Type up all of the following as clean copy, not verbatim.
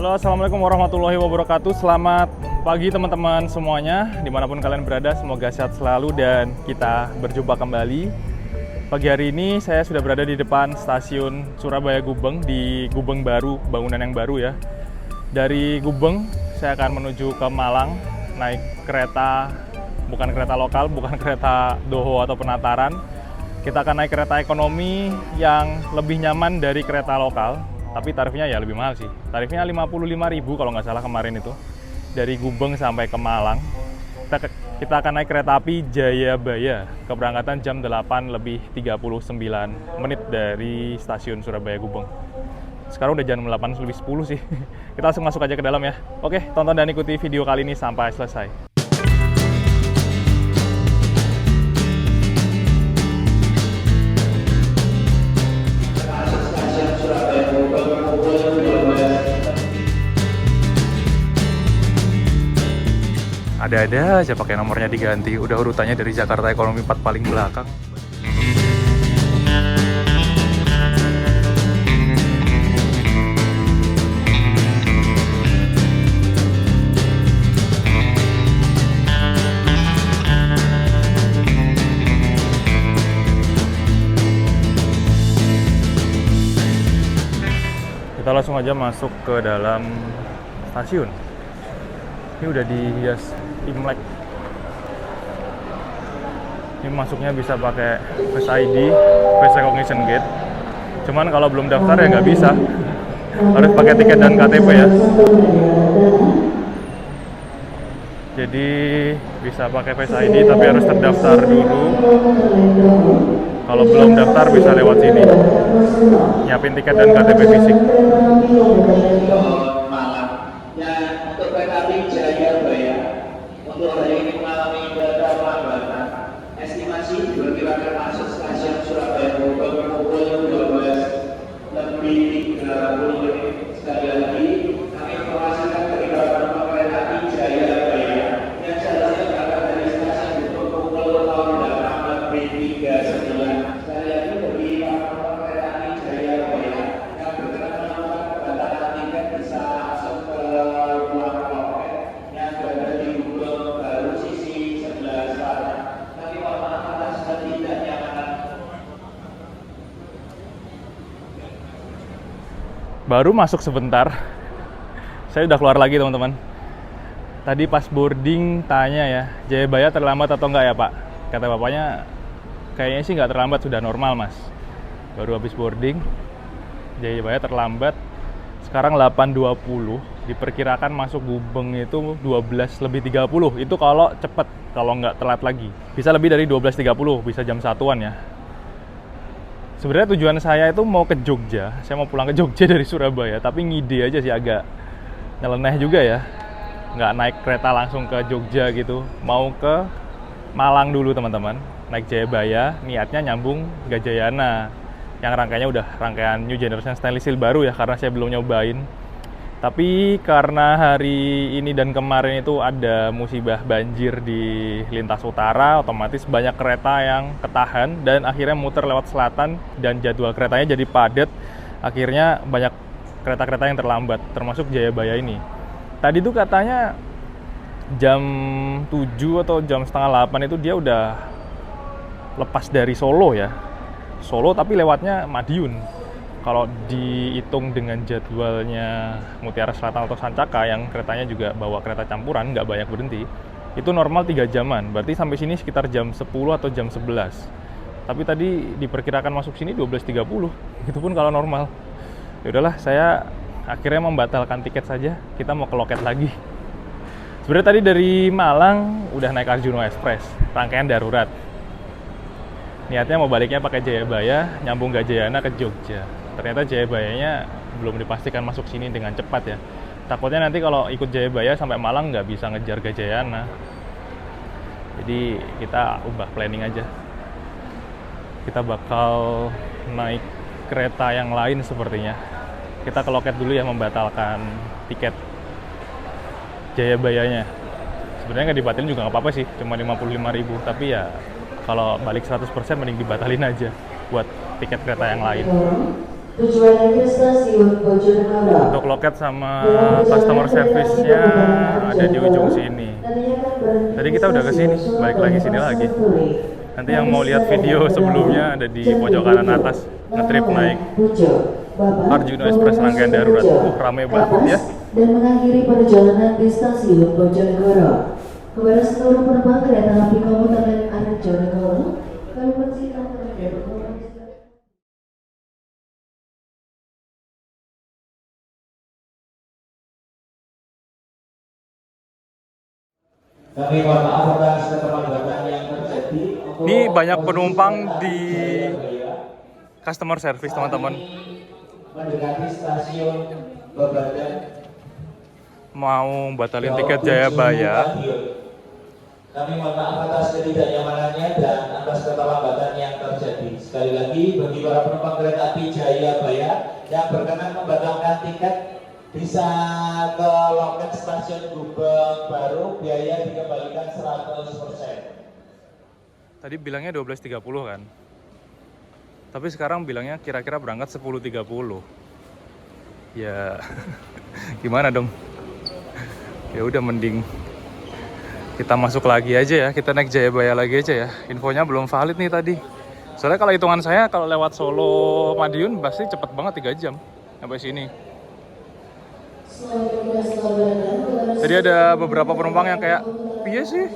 Halo, assalamualaikum warahmatullahi wabarakatuh. Selamat pagi teman-teman semuanya, dimanapun kalian berada. Semoga sehat selalu dan kita berjumpa kembali. Pagi hari ini saya sudah berada di depan stasiun Surabaya Gubeng, di Gubeng baru, bangunan yang baru ya. Dari Gubeng saya akan menuju ke Malang, naik kereta, bukan kereta lokal, bukan kereta Doho atau Penataran. Kita akan naik kereta ekonomi yang lebih nyaman dari kereta lokal. Tapi tarifnya ya lebih mahal sih. Tarifnya 55.000 kalau nggak salah kemarin itu. Dari Gubeng sampai ke Malang. Kita akan naik kereta api Jayabaya. Keberangkatan jam 8 lebih 39 menit dari stasiun Surabaya Gubeng. Sekarang udah jam 8 lebih 10 sih. Kita langsung masuk aja ke dalam ya. Oke, tonton dan ikuti video kali ini sampai selesai. Ada-ada aja pakai nomornya diganti. Udah urutannya dari Jakarta Ekonomi 4 paling belakang. Kita langsung aja masuk ke dalam stasiun. Ini udah dihias Imlek. Ini masuknya bisa pakai Face ID, Face Recognition Gate. Cuman kalau belum daftar ya nggak bisa. Harus pakai tiket dan KTP ya. Jadi bisa pakai Face ID tapi harus terdaftar dulu. Kalau belum daftar bisa lewat sini. Nyiapin tiket dan KTP fisik. Untuk kereta api Jayabaya untuk hari ini mengalami beberapa pelambatan. Estimasi diperkirakan masuk stasiun Surabaya Gubeng pukul 12 lebih 30 menit. Sekali lagi kami informasikan dari penumpang kereta api Jayabaya yang seharusnya berangkat dari stasiun Gubeng pukul 8 lebih 39. Sekali lagi bagi penumpang kereta api Jayabaya yang berkenan melakukan pembatalan tiket bisa langsung ke ruang loket yang berada di Gubeng baru sisi sebelah selatan. Kami mohon maaf atas ketidaknyamanan. Baru masuk sebentar, saya udah keluar lagi teman-teman. Tadi pas boarding tanya ya, Jayabaya terlambat atau enggak ya Pak? Kata bapaknya, kayaknya sih nggak terlambat, sudah normal mas. Baru habis boarding, Jayabaya terlambat. Sekarang 8.20, diperkirakan masuk Gubeng itu 12 lebih 30. Itu kalau cepet, kalau nggak telat lagi. Bisa lebih dari 12.30, bisa jam 1-an ya. Sebenarnya tujuan saya itu mau ke Jogja. Saya mau pulang ke Jogja dari Surabaya, tapi ngide aja sih, agak nyeleneh juga ya. Nggak naik kereta langsung ke Jogja gitu. Mau ke Malang dulu teman-teman. Naik Jayabaya, niatnya nyambung Gajayana. Yang rangkaiannya udah rangkaian New Generation Stainless Steel baru ya, karena saya belum nyobain. Tapi karena hari ini dan kemarin itu ada musibah banjir di lintas utara, otomatis banyak kereta yang ketahan dan akhirnya muter lewat selatan dan jadwal keretanya jadi padat. Akhirnya banyak kereta-kereta yang terlambat, termasuk Jayabaya ini. Tadi tuh katanya jam 7 atau jam setengah 8 itu dia udah lepas dari Solo ya. Solo tapi lewatnya Madiun. Kalau dihitung dengan jadwalnya Mutiara Selatan atau Sancaka yang keretanya juga bawa kereta campuran, nggak banyak berhenti, itu normal 3 jaman. Berarti sampai sini sekitar jam 10 atau jam 11. Tapi tadi diperkirakan masuk sini 12.30. Itu pun kalau normal. Ya udahlah, saya akhirnya membatalkan tiket saja. Kita mau ke loket lagi. Sebenarnya tadi dari Malang udah naik Arjuna Express, rangkaian darurat. Niatnya mau baliknya pakai Jayabaya, nyambung Gajayana ke Jogja. Ternyata Jayabayanya belum dipastikan masuk sini dengan cepat ya. Takutnya nanti kalau ikut Jayabaya sampai Malang nggak bisa ngejar Gajayana. Jadi kita ubah planning aja. Kita bakal naik kereta yang lain sepertinya. Kita ke loket dulu ya, membatalkan tiket Jayabayanya. Sebenarnya nggak dibatalin juga nggak apa-apa sih, cuma 55.000. Tapi ya kalau balik 100% mending dibatalin aja buat tiket kereta yang lain. Tujuan akhir stasiun Bojonegoro. Untuk loket sama customer service-nya ada di ujung sini. Tadi kita udah kesini, balik lagi sini lagi. Nanti yang mau lihat video sebelumnya ada di pojok kanan atas, ngetrip naik Arjuna Express rangkaian darurat. Rame banget ya. Dan mengakhiri perjalanan di stasiun Bojonegoro. Kepada seluruh penumpang kereta api komuter Arjonegoro, kami persilakan berkomunikasi. Kami mohon maaf atas keterlambatan yang terjadi. Ini banyak penumpang di customer service teman-teman. Mendekati stasiun Babadan. Mau batalin tiket Jayabaya. Kami mohon maaf atas ketidaknyamanannya dan atas keterlambatan yang terjadi. Sekali lagi bagi para penumpang kereta api Jayabaya yang berkenan membatalkan tiket bisa ke loket stasiun Gubeng Baru, biaya dikembalikan 100%. Tadi bilangnya 12.30 kan? Tapi sekarang bilangnya kira-kira berangkat 10.30. Ya gimana dong? Ya udah mending kita masuk lagi aja ya, kita naik Jayabaya lagi aja ya. Infonya belum valid nih tadi. Soalnya kalau hitungan saya kalau lewat Solo Madiun pasti cepet banget 3 jam sampai sini. Jadi ada beberapa penumpang yang kayak, iya sih,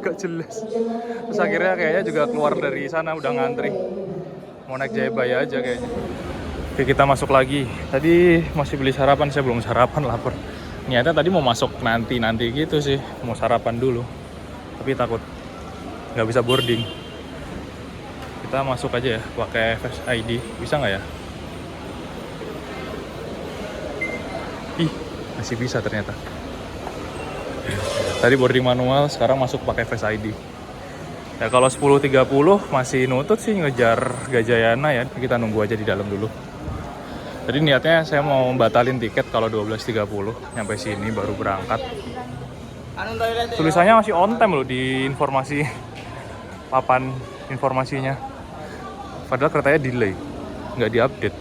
gak jelas. Terus akhirnya kayaknya juga keluar dari sana udah ngantri. Mau naik Jayabaya aja kayaknya. Oke, kita masuk lagi. Tadi masih beli sarapan, saya belum sarapan, lapar. Niatnya tadi mau masuk nanti gitu sih, mau sarapan dulu. Tapi takut nggak bisa boarding. Kita masuk aja ya, pakai Face ID. Bisa nggak ya? Ih, masih bisa ternyata. Tadi boarding manual, sekarang masuk pakai Face ID. Ya kalau 10.30 masih nutut sih ngejar Gajayana ya. Kita nunggu aja di dalam dulu. Tadi niatnya saya mau batalin tiket kalau 12.30 nyampe sini baru berangkat. Tulisannya masih on time loh di informasi papan informasinya. Padahal keretanya delay, nggak diupdate.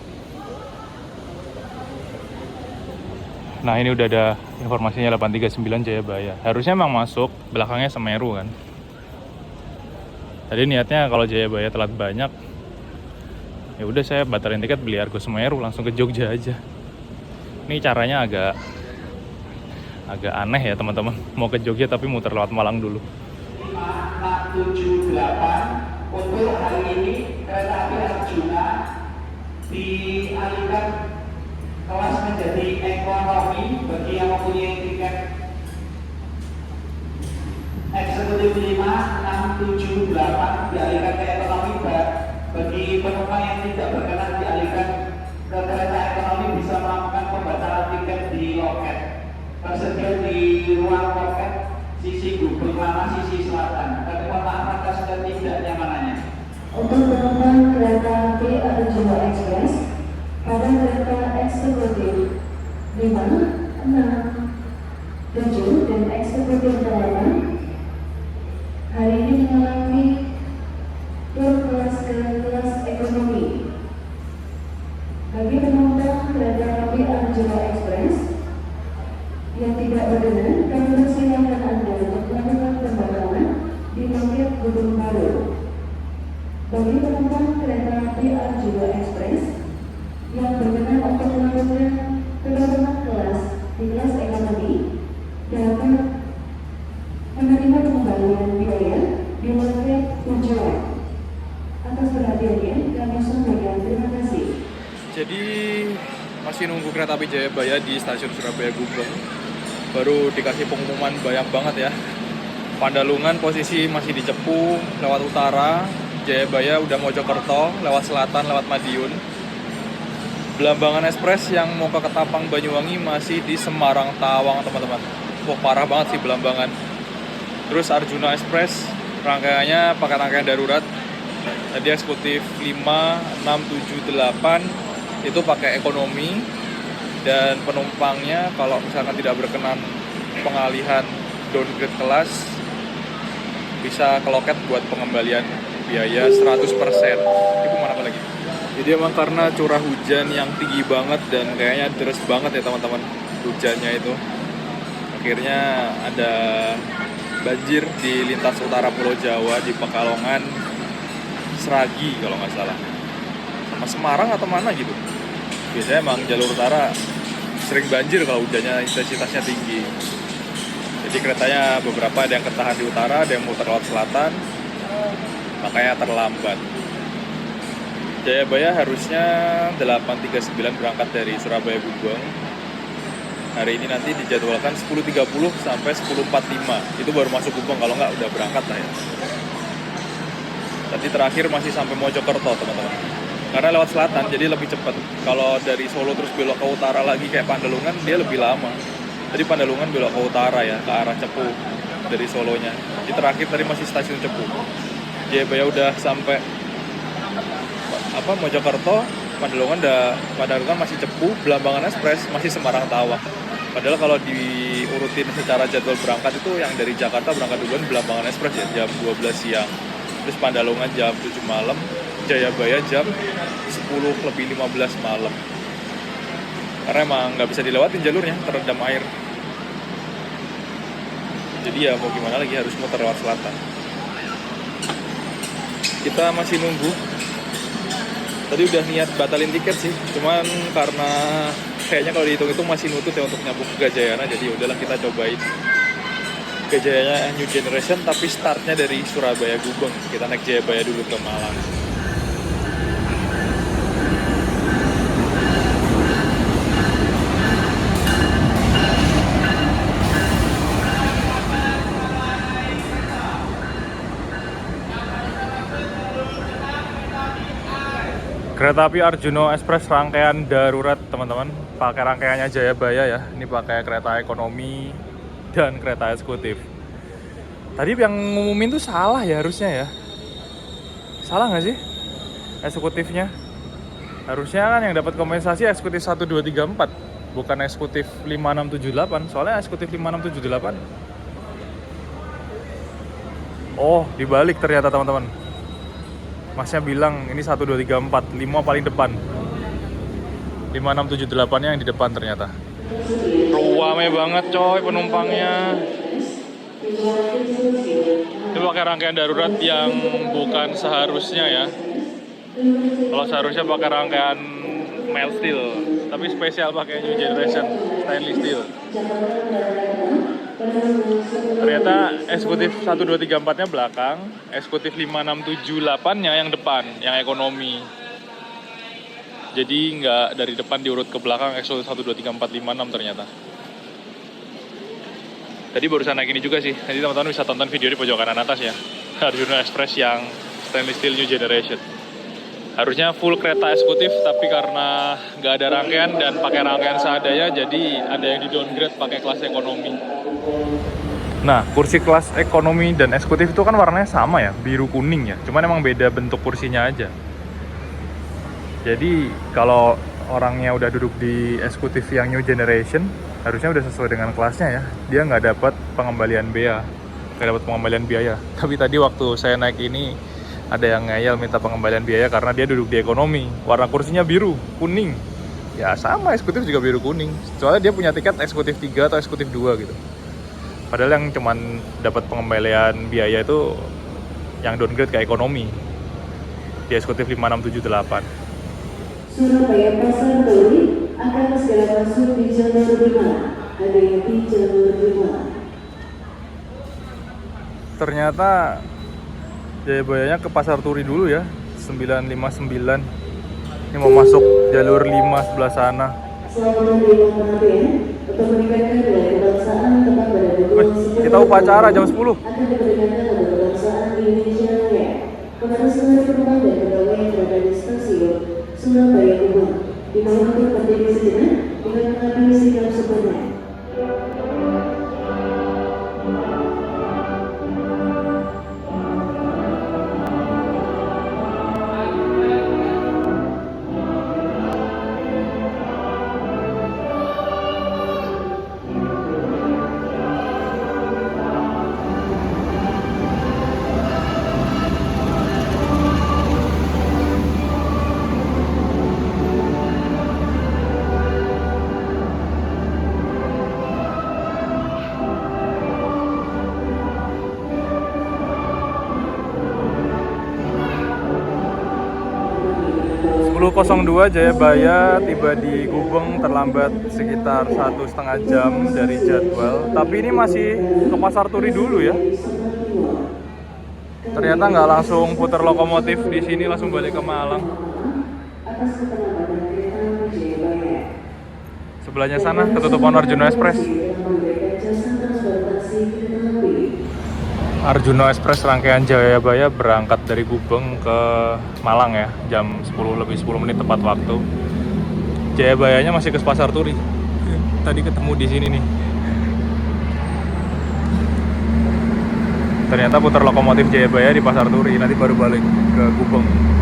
Nah ini udah ada informasinya 839 Jayabaya. Harusnya emang masuk, belakangnya Semeru kan. Tadi niatnya kalau Jayabaya telat banyak, ya udah saya batalin tiket beli Argo Semeru langsung ke Jogja aja. Ini caranya agak aneh ya teman-teman. Mau ke Jogja tapi muter lewat Malang dulu. 5678 untuk hari ini kereta api Arjuna dialihkan kelas menjadi ekonomi bagi yang mempunyai tiket eksekutif 5678 dialihkan ke ekonomi. Bagi penumpang yang tidak berkenan dialihkan ke kereta ekonomi bisa melakukan pembatalan tiket di loket tersedia di ruang loket sisi Gubeng Lama sisi selatan. Kami mohon maaf atas ketidaknyamanannya. Untuk penumpang kereta api Arjuna Express pada kereta eksekutif 5, 6, 7 dan eksekutif 8 hari ini mengalami tur kelas ke kelas ekonomi. Bagi penumpang kereta api Arjuna Express yang tidak berkenan, kami persilakan Anda untuk melakukan pembatalan di loket Gubeng Baru. Bagi penumpang kereta api Arjuna Express yang berkenan untuk melakukan penurunan kelas di kelas ekonomi dapat menerima pengembalian biaya di loket tujuan. Atas perhatiannya kami sampaikan terima kasih. Jadi masih nunggu kereta api Jayabaya di stasiun Surabaya Gubeng. Baru dikasih pengumuman banyak banget ya. Pandalungan posisi masih di Cepu lewat utara, Jayabaya udah Mojokerto lewat selatan lewat Madiun. Belambangan Express yang mau ke Ketapang Banyuwangi masih di Semarang Tawang teman-teman. Wah parah banget sih Belambangan. Terus Arjuna Express rangkaiannya pakai rangkaian darurat. Tadi eksekutif 5, 6, 7, 8 itu pakai ekonomi. Dan penumpangnya kalau misalkan tidak berkenan pengalihan downgrade kelas bisa ke loket buat pengembalian biaya 100%. Itu mana apa lagi? Jadi emang karena curah hujan yang tinggi banget dan kayaknya deras banget ya teman-teman hujannya itu, akhirnya ada banjir di lintas utara Pulau Jawa di Pekalongan, Sragi kalau nggak salah, sama Semarang atau mana gitu. Biasanya emang jalur utara sering banjir kalau hujannya intensitasnya tinggi. Jadi keretanya beberapa ada yang ketahan di utara, ada yang muter lewat selatan, makanya terlambat. Jayabaya harusnya 8.39 berangkat dari Surabaya Gubeng. Hari ini nanti dijadwalkan 10.30 sampai 10.45. Itu baru masuk Gubeng, kalau nggak udah berangkat lah ya. Tadi terakhir masih sampai Mojokerto teman-teman. Karena lewat selatan jadi lebih cepat. Kalau dari Solo terus belok ke utara lagi kayak Pandalungan dia lebih lama. Tadi Pandalungan belok ke utara ya, ke arah Cepu dari Solonya. Di terakhir tadi masih stasiun Cepu. Jayabaya udah sampai Mojokerto, Pandalungan masih Cepu, Belambangan Ekspres masih Semarang Tawang. Padahal kalau diurutin secara jadwal berangkat itu yang dari Jakarta berangkat duluan Belambangan Ekspres ya jam 12 siang. Terus Pandalungan jam 7 malam, Jayabaya jam 10:15 malam. Karena emang nggak bisa dilewatin jalurnya, terendam air. Jadi ya mau gimana lagi, harus muter lewat selatan. Kita masih nunggu. Tadi udah niat batalin tiket sih, cuman karena kayaknya kalau dihitung-hitung masih nutut ya untuk nyambung ke Gajayana, jadi udahlah kita cobain Gajayana New Generation tapi startnya dari Surabaya Gubeng. Kita naik Jayabaya dulu ke Malang. Kereta api Arjuno Express rangkaian darurat teman-teman, pakai rangkaiannya Jayabaya ya. Ini pakai kereta ekonomi dan kereta eksekutif. Tadi yang ngumumin tuh salah ya harusnya ya. Salah nggak sih? Eksekutifnya. Harusnya kan yang dapat kompensasi eksekutif 1, 2, 3, 4, bukan eksekutif 5, 6, 7, 8. Soalnya eksekutif 5, 6, 7, 8. Oh, dibalik ternyata teman-teman. Masnya bilang ini 1, 2, 3, 4, 5 paling depan. 5, 6, 7, 8-nya yang di depan ternyata. Ruame banget coy penumpangnya. Itu pakai rangkaian darurat yang bukan seharusnya ya. Kalau seharusnya pakai rangkaian mild steel, tapi spesial pakai New Generation stainless steel. Ternyata eksekutif 1, 2, 3, 4-nya belakang, eksekutif 5, 6, 7, 8-nya yang depan, yang ekonomi. Jadi nggak dari depan diurut ke belakang, eksekutif 1, 2, 3, 4, 5, 6 ternyata. Tadi barusan naik ini juga sih, nanti teman-teman bisa tonton video di pojok kanan atas ya. Arjuno Express yang stainless steel New Generation. Harusnya full kereta eksekutif, tapi karena nggak ada rangkaian dan pakai rangkaian seadanya, jadi ada yang di downgrade pakai kelas ekonomi. Nah, kursi kelas ekonomi dan eksekutif itu kan warnanya sama ya, biru kuning ya. Cuman emang beda bentuk kursinya aja. Jadi kalau orangnya udah duduk di eksekutif yang New Generation, harusnya udah sesuai dengan kelasnya ya. Dia nggak dapat pengembalian bea, nggak dapat pengembalian biaya. Tapi tadi waktu saya naik ini, ada yang ngeyel minta pengembalian biaya karena dia duduk di ekonomi. Warna kursinya biru, kuning. Ya sama, eksekutif juga biru kuning. Soalnya dia punya tiket eksekutif 3 atau eksekutif 2 gitu. Padahal yang cuman dapat pengembalian biaya itu yang downgrade ke ekonomi. Di eksekutif 5, 6, 7, 8. Surabaya Pasar Turi akan segera masuk di jalur 5. Ada yang di jalur 5. Ternyata Jayabayanya ke Pasar Turi dulu ya, 959. Ini mau masuk jalur 5 sebelah sana. Selamat menerima perhatian untuk meningkatkan nilai kebangsaan tepat pada pukul 10. Kita upacara jam 10. Akan diperdengarkan untuk kebangsaan Indonesia Raya kepada seluruh penumpang dan pegawai yang berada di stasiun Surabaya Gubeng. Dimohon untuk berdiri sejenak dengan mengambil sikap sempurna. 10.02 Jayabaya tiba di Gubeng terlambat sekitar 1,5 jam dari jadwal. Tapi ini masih ke Pasar Turi dulu ya. Ternyata nggak langsung putar lokomotif di sini, langsung balik ke Malang. Atas keterlambatan kereta api Jayabaya. Sebelahnya sana ketutupan Arjuna Express. Arjuna Express rangkaian Jayabaya berangkat dari Gubeng ke Malang ya, jam 10 lebih 10 menit tepat waktu. Jayabayanya masih ke Pasar Turi. Tadi ketemu di sini nih. Ternyata putar lokomotif Jayabaya di Pasar Turi, nanti baru balik ke Gubeng.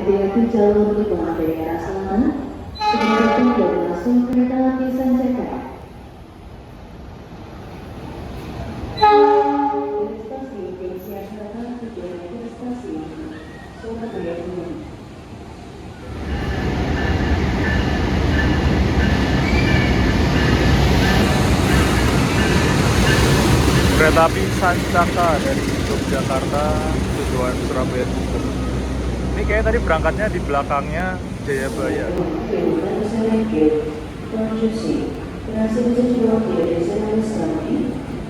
Hati-hati jalur penerbangan dari arah selatan, kemudian dari langsung kereta api Sanjaka. Dari stasiun Indonesia Selatan tujuan ke stasiun Surabaya Timur. Kereta api Sancaka dari Yogyakarta tujuan Surabaya Timur. Ini kayak tadi berangkatnya di belakangnya Jayabaya.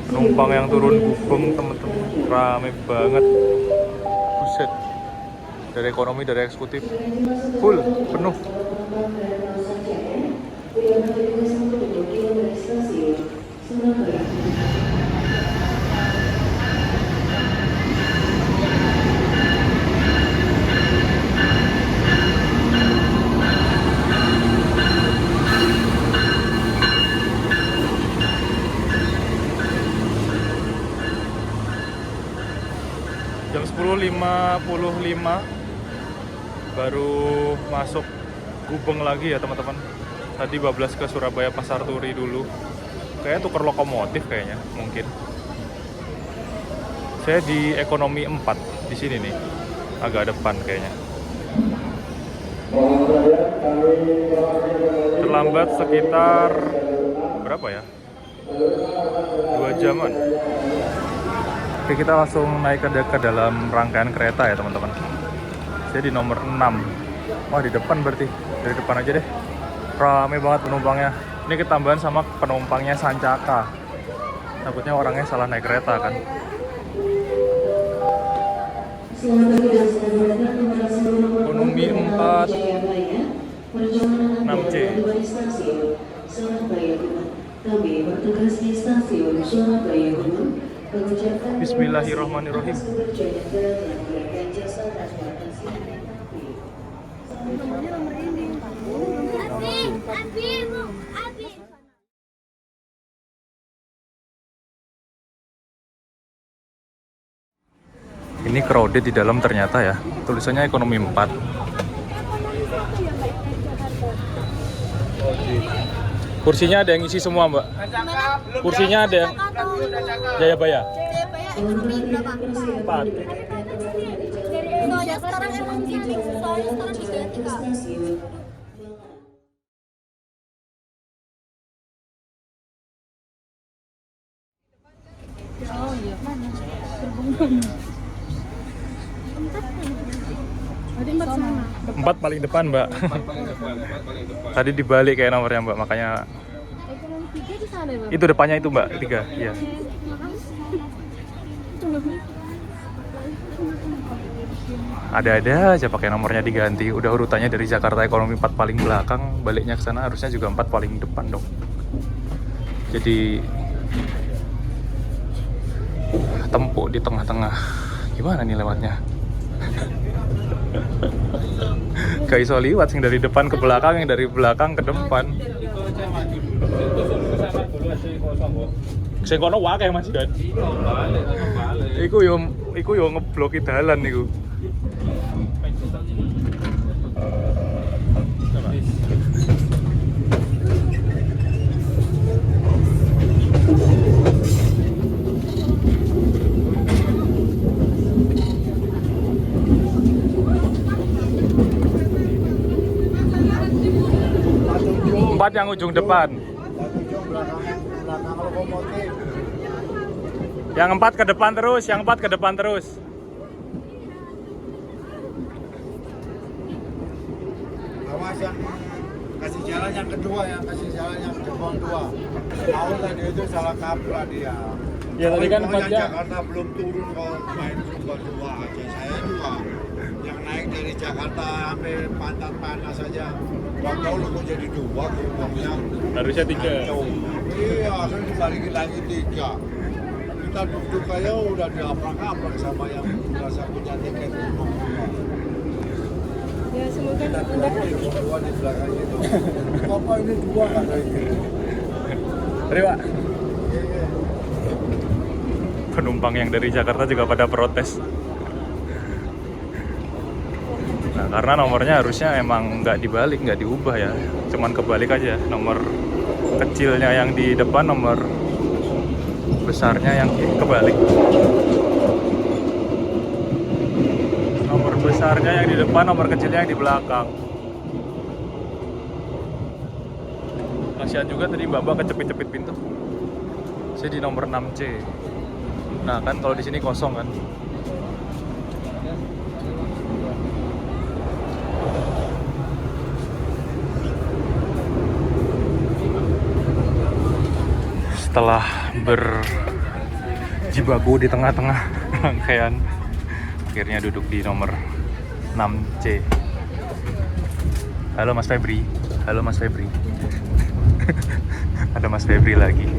Penumpang yang turun Gubeng temen-temen rame banget. Buset. Dari ekonomi, dari eksekutif full, penuh. Jam 10.55 baru masuk Gubeng lagi ya teman-teman. Tadi bablas ke Surabaya Pasar Turi dulu. Kayaknya tuker lokomotif kayaknya, mungkin. Saya di ekonomi 4 di sini nih. Agak depan kayaknya. Terlambat sekitar berapa ya? 2 jaman. Oke, kita langsung naik ke dalam rangkaian kereta ya teman-teman. Saya di nomor 6. Wah, di depan berarti. Dari depan aja deh. Rame banget penumpangnya. Ini ketambahan sama penumpangnya Sancaka. Takutnya orangnya salah naik kereta kan. Ekonomi 4 6C. Kami bertugas di stasiun Surabaya Timur. Bismillahirrahmanirrahim. Ini crowded di dalam ternyata ya. Tulisannya ekonomi 4. Kursinya ada yang isi semua, Mbak. Kursinya ada yang Jayabaya. Ekonomi berapa? 4. Soalnya sekarang emang gini, soalnya sekarang diganti Kak. Oh iya, mana? Tadi 4 sana. 4 paling depan, Mbak. Tadi dibalik kayak nomornya, Mbak, makanya Ekonomi 3 di sana, Mbak. itu depannya itu, Mbak, 3. Iya. Ada-ada aja pakai nomornya diganti. Udah urutannya dari Jakarta ekonomi 4 paling belakang, baliknya ke sana harusnya juga 4 paling depan dong. Jadi tempuk di tengah-tengah. Gimana nih lewatnya? Gak iso liwat sing dari depan ke belakang, yang dari belakang ke depan. Sing kono wae Mas Dan. Iku yo ngebloki dalan niku. Empat yang ujung depan. belakang lokomotif. Yang 4 ke depan terus, yang 4 ke depan terus. Awas yang kasih jalan yang kedua, yang kasih jalan yang gerbong 2. Mau tadi itu salah kaprah dia. Ya tadi kan Kalau yang empatnya. Jakarta belum turun kalau main gerbong 2 aja. Saya juga yang naik dari Jakarta sampai Pantat Panas saja. Gak tahu lu kok jadi 2 gerbongnya. Harusnya 3. Kacau. Iya, kan dibalikin lagi 3. Kita duduk aja udah diaprak-aprak sama yang merasa punya tiket gerbong 2. Ya semoga Kita udah bilang dua di belakang itu. Bapak ini 2 katanya. Terima. Penumpang yang dari Jakarta juga pada protes. Nah, karena nomornya harusnya emang nggak dibalik, nggak diubah ya. Cuman kebalik aja. Nomor kecilnya yang di depan, nomor besarnya yang kebalik. Nomor besarnya yang di depan, nomor kecilnya yang di belakang. Kasihan juga tadi Mbak kecepit-cepit pintu. Saya di nomor 6C. Nah kan kalau di sini kosong kan. Setelah berjibaku di tengah-tengah rangkaian, akhirnya duduk di nomor 6C. Halo Mas Febri. Halo Mas Febri. Ada Mas Febri lagi.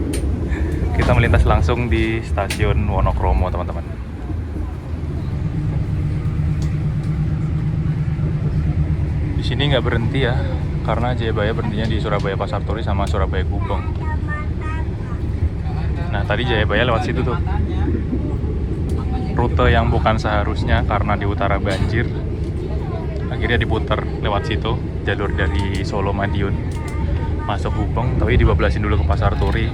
Kita melintas langsung di stasiun Wonokromo, teman-teman. Di sini nggak berhenti ya, karena Jayabaya berhentinya di Surabaya Pasar Turi sama Surabaya Gubeng. Nah, tadi Jayabaya lewat situ tuh. Rute yang bukan seharusnya karena di utara banjir. Akhirnya diputar lewat situ, jalur dari Solo Madiun masuk Gubeng, tapi dibablasin dulu ke Pasar Turi.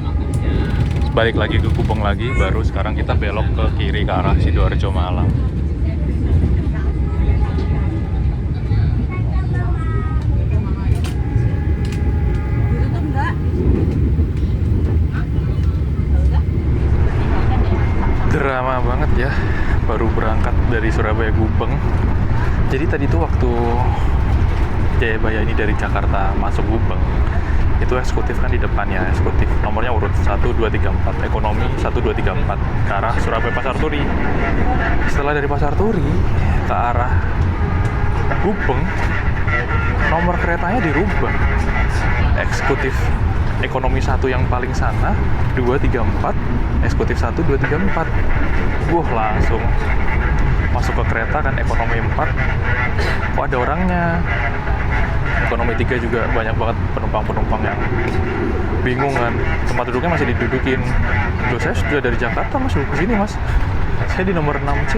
Balik lagi ke Gubeng lagi, baru sekarang kita belok ke kiri ke arah Sidoarjo Malang. Drama banget ya, baru berangkat dari Surabaya Gubeng. Jadi tadi tuh waktu Jayabaya ini dari Jakarta masuk Gubeng, itu eksekutif kan di depannya, eksekutif nomornya urut 1, 2, 3, 4, ekonomi 1, 2, 3, 4 ke arah Surabaya Pasar Turi. Setelah dari Pasar Turi ke arah Gubeng, nomor keretanya dirubah. Eksekutif ekonomi 1 yang paling sana, 2, 3, 4, eksekutif 1, 2, 3, 4. Langsung masuk ke kereta kan, ekonomi 4, kok ada orangnya. Ekonomi 3 juga banyak banget penumpang-penumpang yang bingung kan, tempat duduknya masih didudukin. Loh, saya sudah dari Jakarta mas, duduk kesini mas, saya di nomor 6C,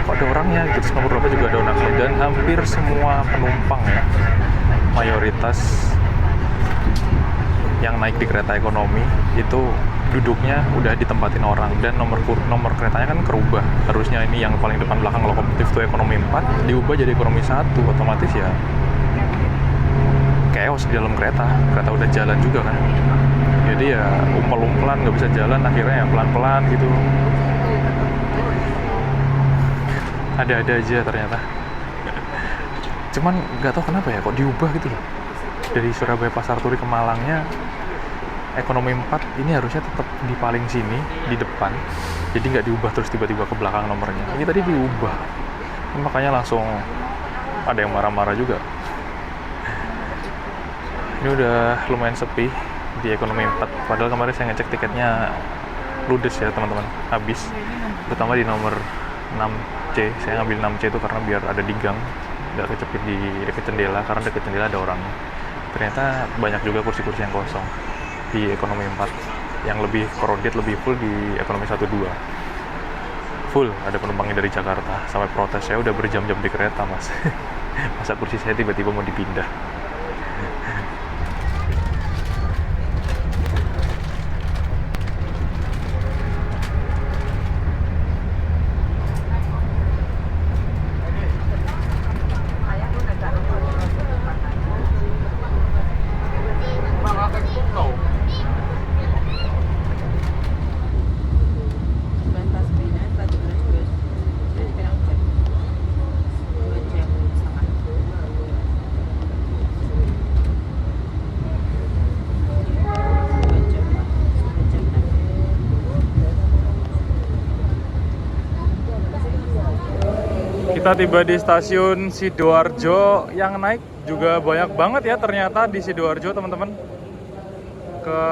kok ada orangnya. Terus nomor berapa juga ada orangnya. Dan hampir semua penumpang ya, mayoritas yang naik di kereta ekonomi itu duduknya udah ditempatin orang, dan nomor keretanya kan kerubah. Harusnya ini yang paling depan belakang lokomotif tuh ekonomi 4, diubah jadi ekonomi 1, otomatis ya chaos di dalam kereta udah jalan juga kan, jadi ya umpel-umpelan, nggak bisa jalan, akhirnya ya pelan-pelan gitu. Ada-ada aja ternyata. Cuman nggak tahu kenapa ya kok diubah gitu loh. Dari Surabaya Pasar Turi ke Malangnya ekonomi 4 ini harusnya tetap di paling sini, di depan, jadi nggak diubah terus tiba-tiba ke belakang nomornya. Ini tadi diubah, makanya langsung ada yang marah-marah juga. Ini udah lumayan sepi di ekonomi 4, padahal kemarin saya ngecek tiketnya ludes ya teman-teman, habis. Terutama di nomor 6C, saya ngambil 6C itu karena biar ada di gang, nggak kecepit di dekat jendela, karena dekat jendela ada orang. Ternyata banyak juga kursi-kursi yang kosong di ekonomi 4, yang lebih crowded, lebih full di ekonomi 1-2. Full, ada penumpangnya dari Jakarta, sampai protes, saya udah berjam-jam di kereta mas. Masa kursi saya tiba-tiba mau dipindah. Kita tiba di stasiun Sidoarjo. Yang naik juga banyak banget ya ternyata di Sidoarjo, teman-teman. Ke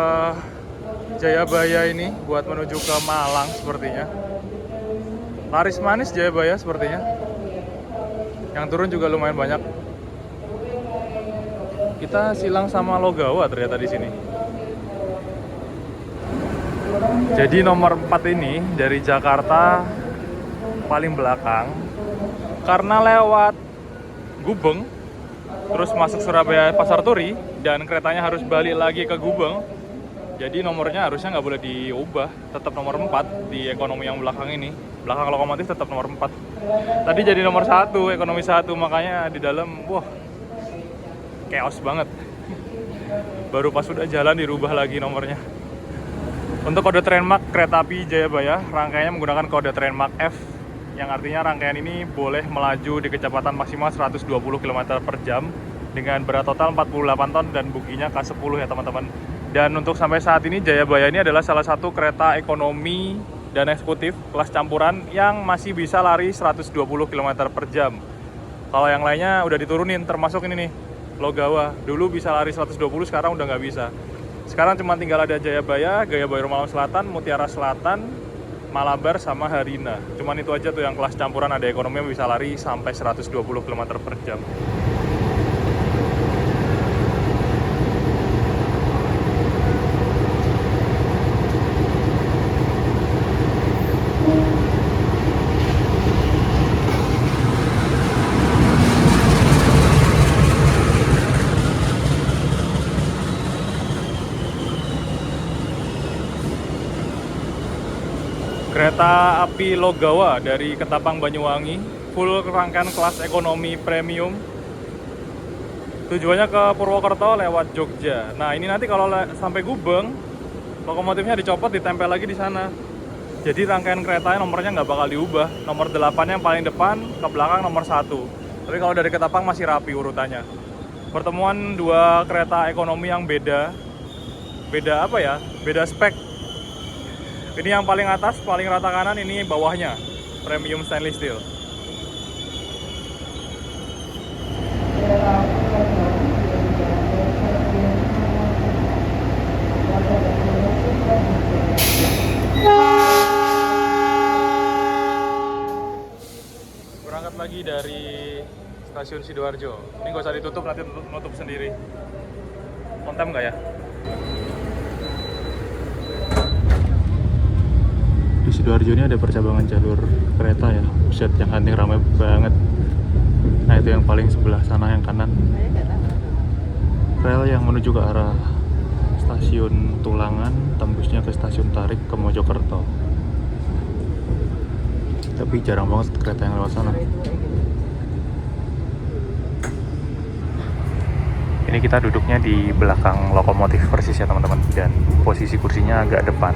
Jayabaya ini buat menuju ke Malang sepertinya. Laris manis Jayabaya sepertinya. Yang turun juga lumayan banyak. Kita silang sama Logawa ternyata di sini. Jadi nomor 4 ini dari Jakarta paling belakang karena lewat Gubeng terus masuk Surabaya Pasar Turi dan keretanya harus balik lagi ke Gubeng. Jadi nomornya harusnya nggak boleh diubah, tetap nomor 4 di ekonomi yang belakang ini. Belakang lokomotif tetap nomor 4. Tadi jadi nomor 1, ekonomi 1, makanya di dalam wah chaos banget. Baru pas sudah jalan dirubah lagi nomornya. Untuk kode trainmark kereta api Jayabaya, rangkaiannya menggunakan kode trainmark F, yang artinya rangkaian ini boleh melaju di kecepatan maksimal 120 km per jam dengan berat total 48 ton dan boginya K10 ya teman-teman. Dan untuk sampai saat ini Jayabaya ini adalah salah satu kereta ekonomi dan eksekutif kelas campuran yang masih bisa lari 120 km per jam. Kalau yang lainnya udah diturunin, termasuk ini nih, Logawa. Dulu bisa lari 120, sekarang udah nggak bisa. Sekarang cuma tinggal ada Jayabaya, Gaya Bayur Malam Selatan, Mutiara Selatan, Malabar, sama Harina. Cuman itu aja tuh yang kelas campuran ada ekonomi yang bisa lari sampai 120 km per jam. Kereta api Logawa dari Ketapang Banyuwangi, full rangkaian kelas ekonomi premium. Tujuannya ke Purwokerto lewat Jogja. Nah ini nanti kalau sampai Gubeng, lokomotifnya dicopot, ditempel lagi di sana. Jadi rangkaian keretanya nomornya nggak bakal diubah. Nomor 8 yang paling depan, ke belakang nomor 1. Tapi kalau dari Ketapang masih rapi urutannya. Pertemuan dua kereta ekonomi yang beda apa ya? Beda spek. Ini yang paling atas, paling rata kanan, ini bawahnya premium stainless steel. Berangkat lagi dari stasiun Sidoarjo. Ini nggak usah ditutup, nanti nutup sendiri. On time nggak ya? Di Sidoarjo ini ada percabangan jalur kereta ya, buset yang hunting ramai banget. Nah itu yang paling sebelah sana yang kanan, rel yang menuju ke arah stasiun Tulangan, tembusnya ke stasiun Tarik ke Mojokerto. Tapi jarang banget kereta yang lewat sana. Ini kita duduknya di belakang lokomotif persis ya teman-teman, dan posisi kursinya agak depan.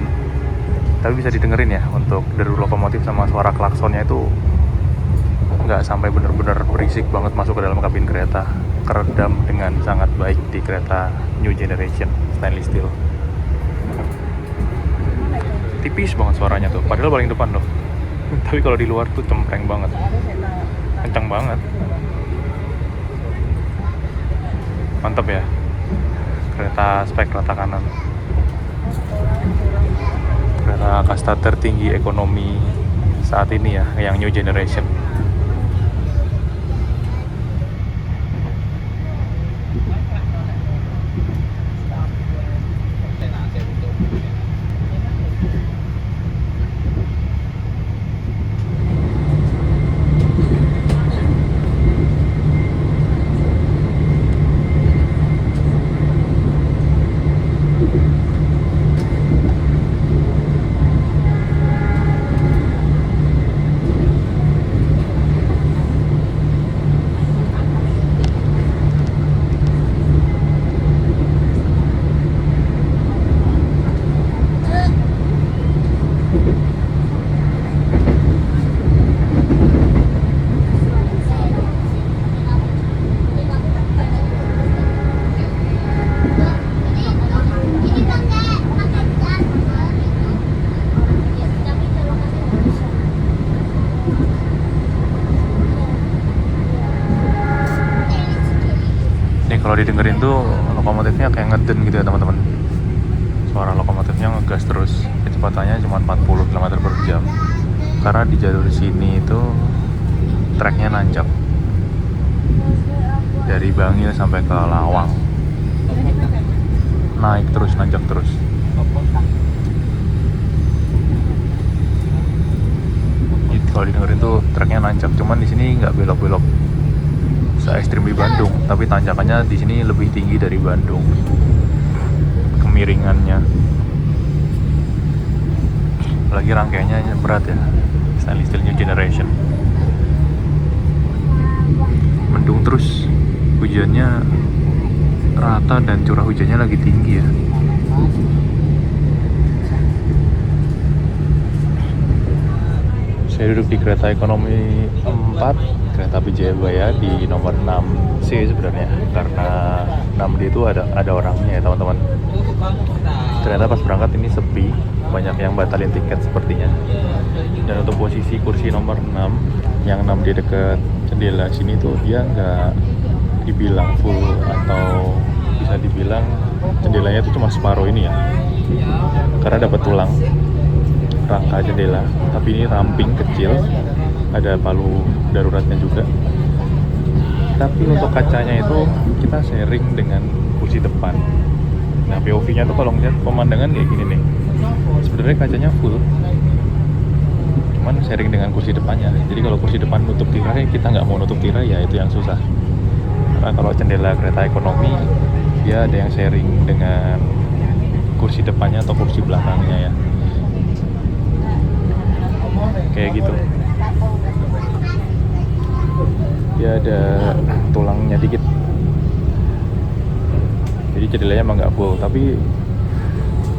Tapi bisa didengerin ya, untuk deru lokomotif sama suara klaksonnya itu nggak sampai bener-bener berisik banget masuk ke dalam kabin kereta. Keredam dengan sangat baik di kereta New Generation stainless steel. Tipis banget suaranya tuh, padahal paling depan loh. Tapi kalau di luar tuh cempreng banget, kencang banget. Mantap ya, kereta spek rata kanan. Kereta kasta tertinggi ekonomi saat ini ya, yang New Generation. Kalau didengerin tuh lokomotifnya kayak ngeden gitu ya teman-teman. Suara lokomotifnya ngegas terus, kecepatannya cuma 40 km per jam. Karena di jalur sini itu treknya nanjak dari Bangil sampai ke Lawang, naik terus, nanjak terus. Kalau didengerin tuh treknya nanjak, cuman di sini nggak belok-belok se ekstrim di Bandung, tapi tanjakannya di sini lebih tinggi dari Bandung, kemiringannya. Lagi rangkaiannya berat ya, stainless steel new generation. Mendung terus, hujannya rata dan curah hujannya lagi tinggi ya. Saya duduk di kereta ekonomi 4, kereta api Jayabaya di nomor 6C sebenarnya, karena 6D itu ada orangnya ya teman-teman. Ternyata pas berangkat ini sepi, banyak yang batalin tiket sepertinya. Dan untuk posisi kursi nomor 6 yang 6D dekat jendela sini tuh dia nggak dibilang full, atau bisa dibilang jendelanya itu cuma separuh ini ya, karena dapat tulang rangka jendela, tapi ini ramping kecil, ada palu daruratnya juga. Tapi untuk kacanya itu kita sharing dengan kursi depan. Nah, POV-nya tuh kalau ngeliat pemandangan kayak gini nih, sebenarnya kacanya full, cuman sharing dengan kursi depannya. Jadi kalau kursi depan nutup tirai, kita nggak mau nutup tirai, ya itu yang susah. Karena kalau jendela kereta ekonomi, dia ada yang sharing dengan kursi depannya atau kursi belakangnya ya, kayak gitu. Dia ada tulangnya dikit, jadi jendelanya emang nggak full, tapi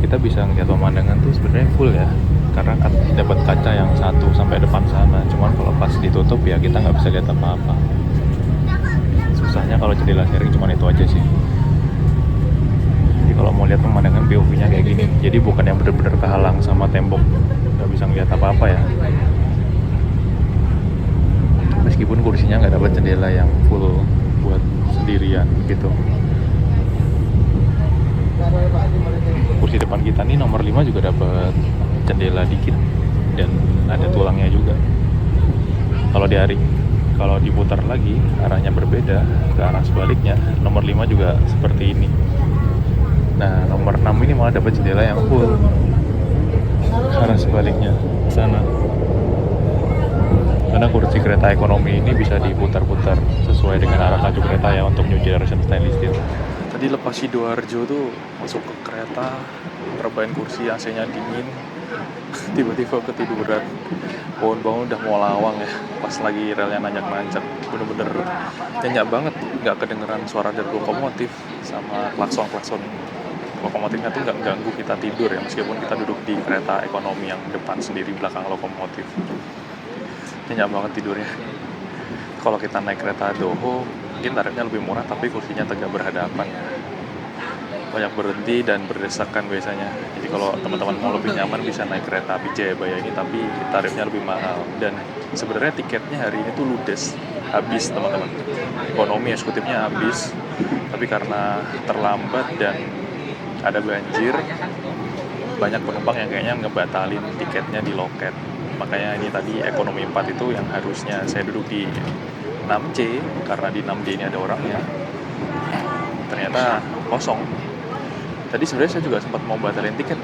kita bisa ngeliat pemandangan tuh sebenarnya full ya, karena kan dapat kaca yang satu sampai depan sana. Cuman kalau pas ditutup ya kita nggak bisa lihat apa-apa. Susahnya kalau jendela sharing cuman itu aja sih. Jadi kalau mau lihat pemandangan POV-nya kayak gini, jadi bukan yang bener-bener kehalang sama tembok, nggak bisa ngeliat apa-apa ya. Meskipun kursinya nggak dapat jendela yang full buat sendirian gitu. Kursi depan kita nih nomor 5 juga dapat jendela dikit dan ada tulangnya juga. Kalau diputar lagi arahnya berbeda ke arah sebaliknya, nomor 5 juga seperti ini. Nah, nomor 6 ini malah dapat jendela yang full arah sebaliknya sana. Karena kursi kereta ekonomi ini bisa diputar-putar sesuai dengan arah laju kereta ya, untuk new generation stainless steel. Tadi lepas Sidoarjo tuh masuk ke kereta, rebahin kursi, AC-nya dingin, tiba-tiba ketiduran. Bangun-bangun udah mau Lawang ya, pas lagi relnya nanjak-nanjak, bener-bener nyenyak banget, nggak kedengeran suara dari lokomotif sama klakson-klakson lokomotifnya tuh nggak ganggu kita tidur ya, meskipun kita duduk di kereta ekonomi yang depan sendiri belakang lokomotif. Nyenyak banget tidurnya. Kalau kita naik kereta Doho mungkin tarifnya lebih murah, tapi kursinya tegak berhadapan, banyak berhenti dan berdesakan biasanya. Jadi kalau teman-teman mau lebih nyaman bisa naik kereta api Jayabaya ini, tapi tarifnya lebih mahal. Dan sebenarnya tiketnya hari ini tuh ludes, habis teman-teman. Ekonomi eksekutifnya habis, tapi karena terlambat dan ada banjir, banyak penumpang yang kayaknya ngebatalin tiketnya di loket. Makanya ini tadi ekonomi 4 itu yang harusnya saya duduk di 6C, karena di 6D ini ada orangnya, ternyata kosong. Tadi sebenarnya saya juga sempat mau batalin tiket,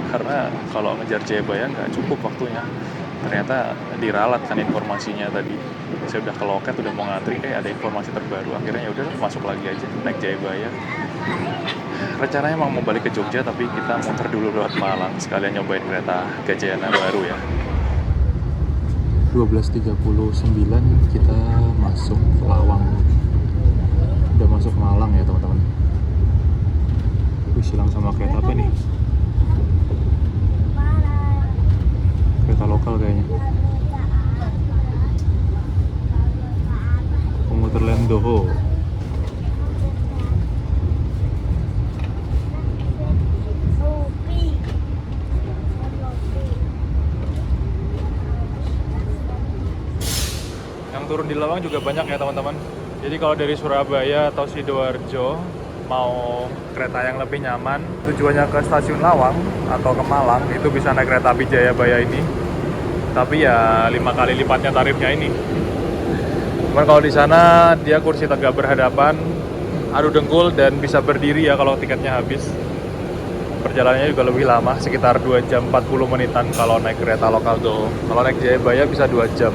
karena kalau ngejar Jayabaya nggak cukup waktunya. Ternyata diralat kan informasinya tadi. Saya udah ke loket, udah mau ngantri, ada informasi terbaru. Akhirnya ya udah masuk lagi aja naik Jayabaya. Rencananya emang mau balik ke Jogja, tapi kita muter dulu lewat Malang sekalian nyobain kereta Gajayana baru ya. 12.39 kita masuk ke Lawang. Udah masuk Malang ya teman-teman. Wih, silang sama kereta apa nih? Kereta lokal kayaknya. Komuter lain Doho. Yang turun di Lawang juga banyak ya teman-teman. Jadi kalau dari Surabaya atau Sidoarjo mau kereta yang lebih nyaman, tujuannya ke stasiun Lawang atau ke Malang, itu bisa naik kereta api Jayabaya ini. Tapi ya 5 kali lipatnya tarifnya ini. Cuman kalau di sana dia kursi tegak berhadapan, adu dengkul dan bisa berdiri ya kalau tiketnya habis. Perjalanannya juga lebih lama, sekitar 2 jam 40 menitan kalau naik kereta lokal tuh. Kalau naik Jayabaya bisa 2 jam.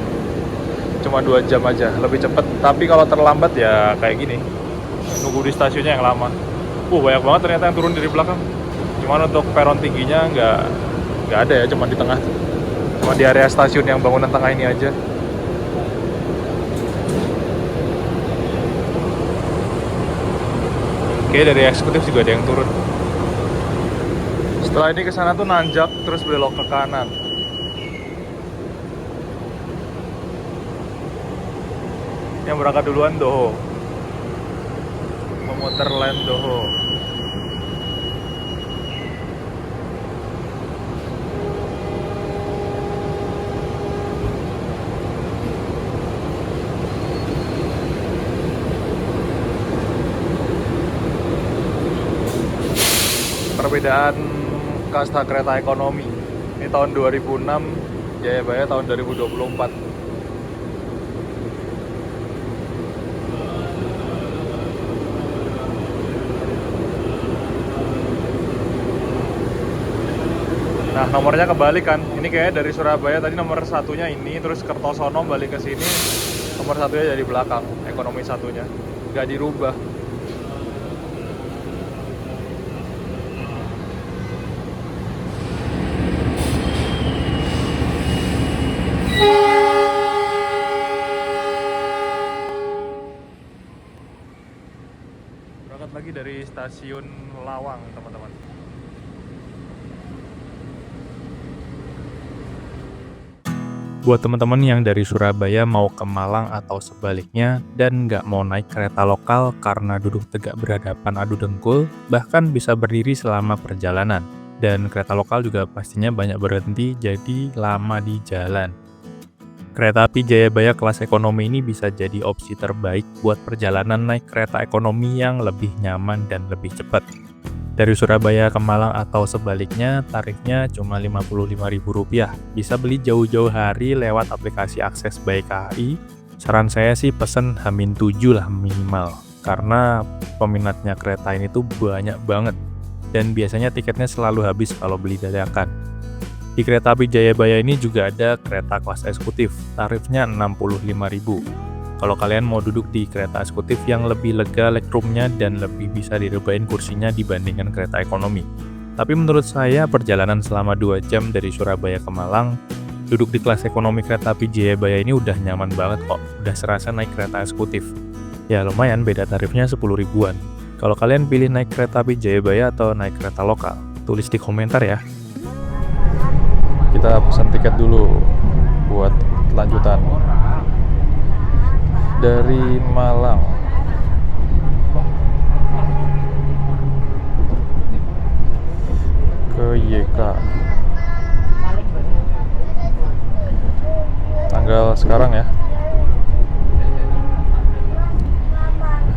Cuma 2 jam aja, lebih cepet. Tapi kalau terlambat ya kayak gini, nunggu di stasiunnya yang lama. Banyak banget ternyata yang turun dari belakang. Cuman untuk peron tingginya nggak ada ya, cuma di tengah. Cuma di area stasiun yang bangunan tengah ini aja. Oke, dari eksekutif juga ada yang turun. Setelah ini ke sana tuh nanjak terus belok ke kanan. Yang berangkat duluan Doho. Komuter lain Doho. Perbedaan kasta kereta ekonomi. Ini tahun 2006, Jayabaya tahun 2024. Nah, nomornya kebalik kan. Ini kayaknya dari Surabaya tadi nomor satunya ini, terus Kertosono balik ke sini, nomor satunya jadi belakang, ekonomi satunya. Nggak dirubah. Berangkat lagi dari stasiun Lawang, teman-teman. Buat teman-teman yang dari Surabaya mau ke Malang atau sebaliknya dan nggak mau naik kereta lokal karena duduk tegak berhadapan adu dengkul, bahkan bisa berdiri selama perjalanan. Dan kereta lokal juga pastinya banyak berhenti, jadi lama di jalan. Kereta api Jayabaya kelas ekonomi ini bisa jadi opsi terbaik buat perjalanan naik kereta ekonomi yang lebih nyaman dan lebih cepat. Dari Surabaya ke Malang atau sebaliknya, tarifnya cuma Rp55.000. Bisa beli jauh-jauh hari lewat aplikasi Akses by KAI. Saran saya sih pesen H-7 lah minimal, karena peminatnya kereta ini tuh banyak banget. Dan biasanya tiketnya selalu habis kalau beli dadakan. Di kereta api Jayabaya ini juga ada kereta kelas eksekutif, tarifnya Rp65.000. Kalau kalian mau duduk di kereta eksekutif yang lebih lega legroomnya dan lebih bisa direbain kursinya dibandingkan kereta ekonomi. Tapi menurut saya perjalanan selama 2 jam dari Surabaya ke Malang, duduk di kelas ekonomi kereta api Jayabaya ini udah nyaman banget kok, udah serasa naik kereta eksekutif. Ya lumayan beda tarifnya 10 ribuan. Kalau kalian pilih naik kereta api Jayabaya atau naik kereta lokal, tulis di komentar ya. Kita pesan tiket dulu buat lanjutan. Dari Malang ke YK tanggal sekarang ya,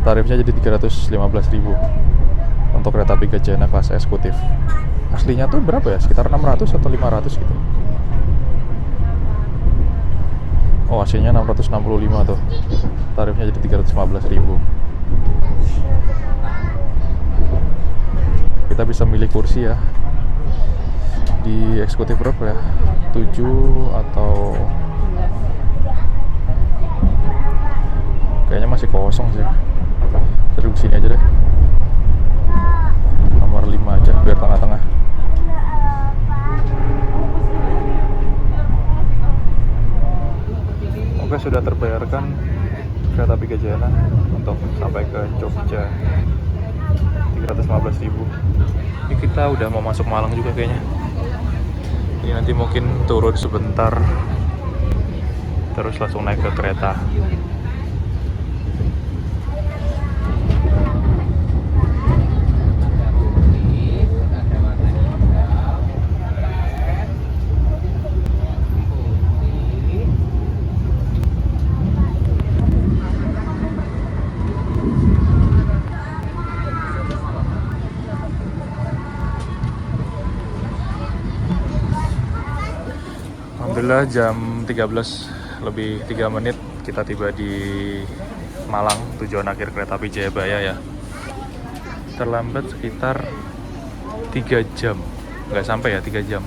tarifnya jadi 315.000 untuk kereta api Gajana kelas eksekutif. Aslinya tuh berapa ya, sekitar 600 atau 500 gitu. Oh, aslinya 665 tuh. Tarifnya jadi 315.000. Kita bisa milih kursi ya. Di eksekutif berapa ya? 7 atau kayaknya masih kosong sih. Kita duduk sini aja deh. Nomor 5 aja biar tengah-tengah. Oke, sudah terbayarkan kereta api Gajana untuk sampai ke Jogja, 315.000. Ini kita udah mau masuk Malang juga kayaknya. Ini nanti mungkin turun sebentar terus langsung naik ke kereta. Alhamdulillah jam 13 lebih 3 menit kita tiba di Malang, tujuan akhir kereta api Jayabaya ya. Terlambat sekitar 3 jam, nggak sampai ya 3 jam,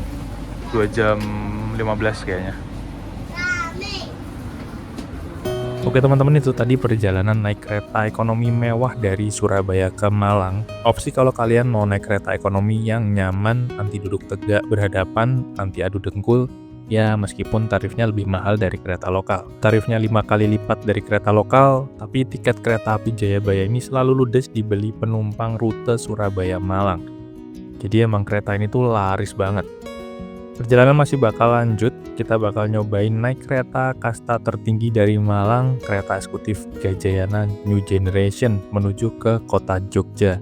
2 jam 15 kayaknya. Oke teman-teman, itu tadi perjalanan naik kereta ekonomi mewah dari Surabaya ke Malang. Opsi kalau kalian mau naik kereta ekonomi yang nyaman, anti duduk tegak berhadapan, anti adu dengkul, ya meskipun tarifnya lebih mahal dari kereta lokal. Tarifnya 5 kali lipat dari kereta lokal, tapi tiket kereta api Jayabaya ini selalu ludes dibeli penumpang rute Surabaya-Malang. Jadi emang kereta ini tuh laris banget. Perjalanan masih bakal lanjut, kita bakal nyobain naik kereta kasta tertinggi dari Malang, kereta eksekutif Gajayana New Generation menuju ke kota Jogja.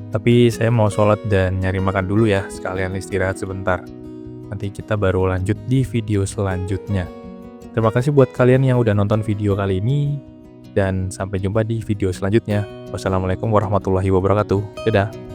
Tapi saya mau sholat dan nyari makan dulu ya, sekalian istirahat sebentar. Nanti kita baru lanjut di video selanjutnya. Terima kasih buat kalian yang udah nonton video kali ini, dan sampai jumpa di video selanjutnya. Wassalamualaikum warahmatullahi wabarakatuh. Dadah.